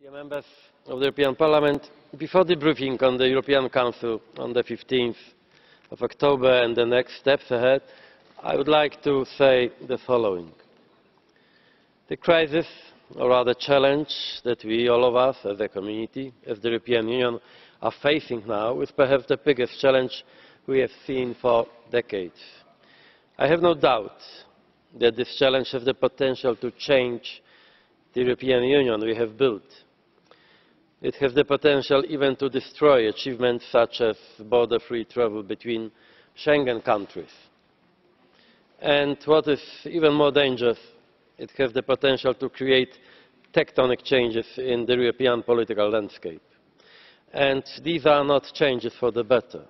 Dear members of the European Parliament, before the briefing on the European Council on the 15th of October and the next steps ahead, I would like to say the following. The crisis, or rather challenge, that we, all of us as a community, as the European Union, are facing now is perhaps the biggest challenge we have seen for decades. I have no doubt that this challenge has the potential to change the European Union we have built. It has the potential even to destroy achievements such as border-free travel between Schengen countries. And what is even more dangerous, it has the potential to create tectonic changes in the European political landscape. And these are not changes for the better.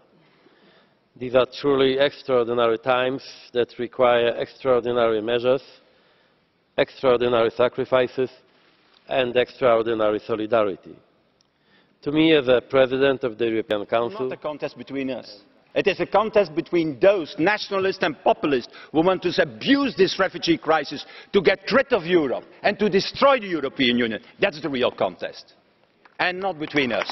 These are truly extraordinary times that require extraordinary measures, extraordinary sacrifices, and extraordinary solidarity. To me, as a President of the European Council, it's not a contest between us. It is a contest between those nationalists and populists who want to abuse this refugee crisis to get rid of Europe and to destroy the European Union. That's the real contest, and not between us.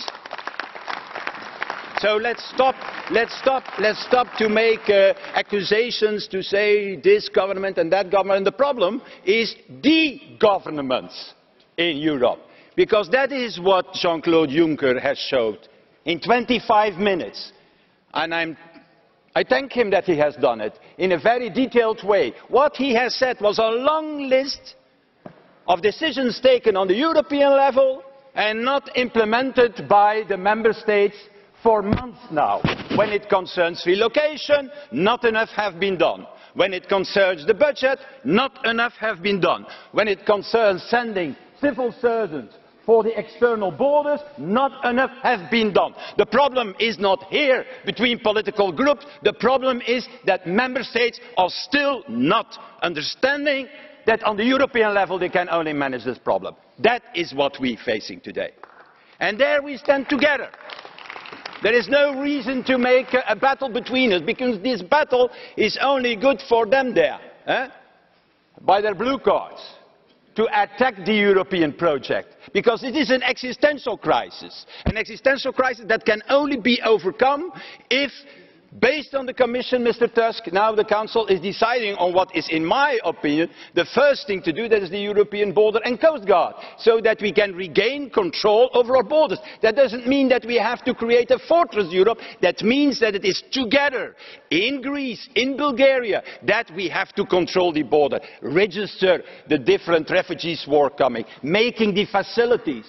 So let's stop to make accusations to say this government and that government. And the problem is the governments in Europe, because that is what Jean-Claude Juncker has showed in 25 minutes. And I thank him that he has done it in a very detailed way. What he has said was a long list of decisions taken on the European level and not implemented by the member states for months now. When it concerns relocation, not enough has been done. When it concerns the budget, not enough has been done. When it concerns sending civil servants for the external borders, not enough has been done. The problem is not here between political groups. The problem is that member states are still not understanding that on the European level they can only manage this problem. That is what we are facing today. And there we stand together. There is no reason to make a battle between us, because this battle is only good for them there, by their blue cards, to attack the European project, because it is an existential crisis that can only be overcome if, based on the Commission, Mr. Tusk, now the Council is deciding on what is, in my opinion, the first thing to do, that is the European Border and Coast Guard, so that we can regain control over our borders. That doesn't mean that we have to create a fortress Europe. That means that it is together, in Greece, in Bulgaria, that we have to control the border, register the different refugees who are coming, making the facilities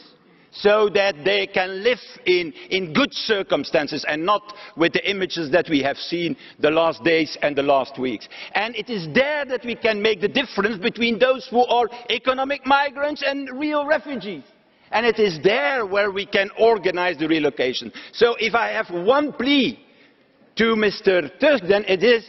so that they can live in good circumstances and not with the images that we have seen the last days and the last weeks. And it is there that we can make the difference between those who are economic migrants and real refugees. And it is there where we can organize the relocation. So if I have one plea to Mr. Tusk, then it is,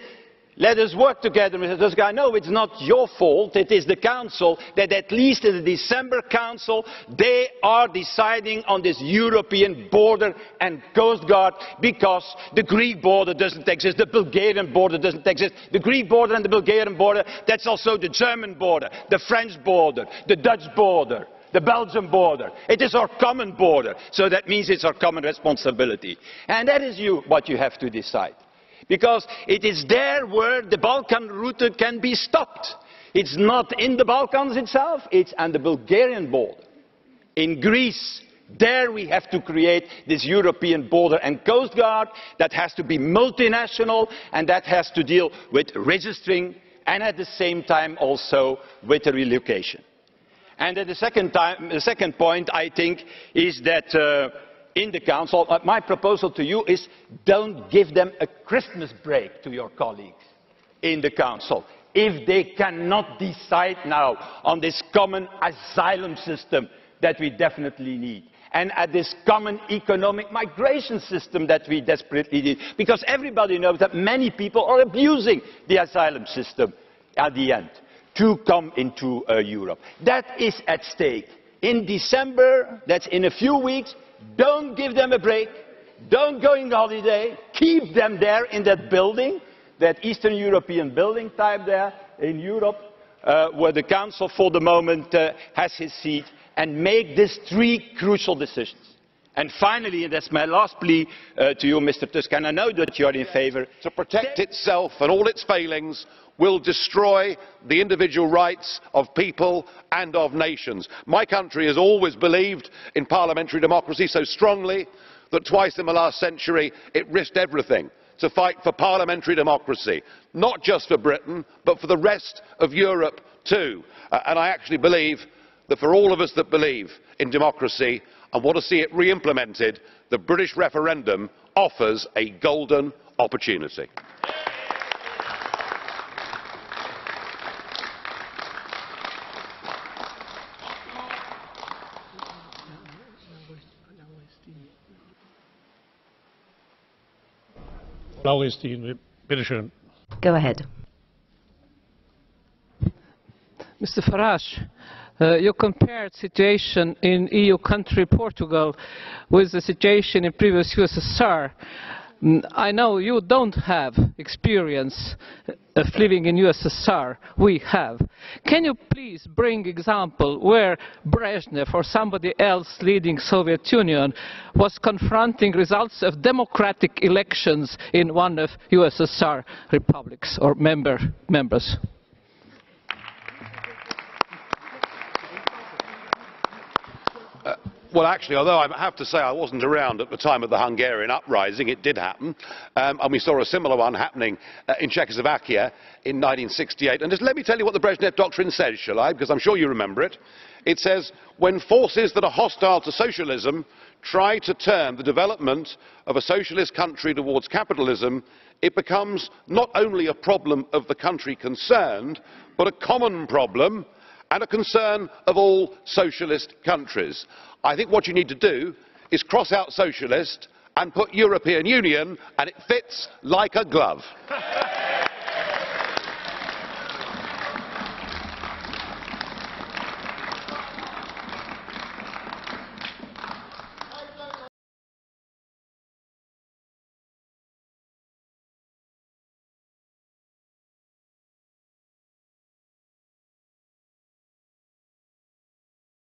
let us work together, Mr. Tusk. I know it's not your fault, it is the Council, that at least in the December Council they are deciding on this European border and coast guard, because the Greek border doesn't exist, the Bulgarian border doesn't exist. The Greek border and the Bulgarian border, that's also the German border, the French border, the Dutch border, the Belgian border. It is our common border, so that means it's our common responsibility. And that is what you have to decide. Because it is there where the Balkan route can be stopped. It's not in the Balkans itself, it's on the Bulgarian border. In Greece, there we have to create this European border and coast guard that has to be multinational and that has to deal with registering and at the same time also with the relocation. And then the second point, I think, is that in the Council, my proposal to you is, don't give them a Christmas break, to your colleagues in the Council. If they cannot decide now on this common asylum system that we definitely need, and at this common economic migration system that we desperately need, because everybody knows that many people are abusing the asylum system at the end to come into Europe. That is at stake. In December, that's in a few weeks, don't give them a break, don't go on holiday, keep them there in that building, that Eastern European building type there in Europe, where the Council for the moment has his seat, and make these three crucial decisions. And finally, and that's my last plea to you, Mr. Tusk, and I know that you are in favour. To protect itself and all its failings will destroy the individual rights of people and of nations. My country has always believed in parliamentary democracy so strongly that twice in the last century it risked everything to fight for parliamentary democracy, not just for Britain, but for the rest of Europe too. And I actually believe that for all of us that believe in democracy and want to see it re-implemented, the British referendum offers a golden opportunity. Go ahead. Mr. Farage, you compared situation in EU country Portugal with the situation in previous USSR. I know you don't have experience of living in USSR. We have. Can you please bring example where Brezhnev or somebody else leading Soviet Union was confronting results of democratic elections in one of USSR republics or members? Well, actually, although I have to say I wasn't around at the time of the Hungarian uprising, it did happen, and we saw a similar one happening in Czechoslovakia in 1968. And just let me tell you what the Brezhnev Doctrine says, shall I? Because I'm sure you remember it. It says, when forces that are hostile to socialism try to turn the development of a socialist country towards capitalism, it becomes not only a problem of the country concerned, but a common problem and a concern of all socialist countries. I think what you need to do is cross out socialist and put European Union, and it fits like a glove.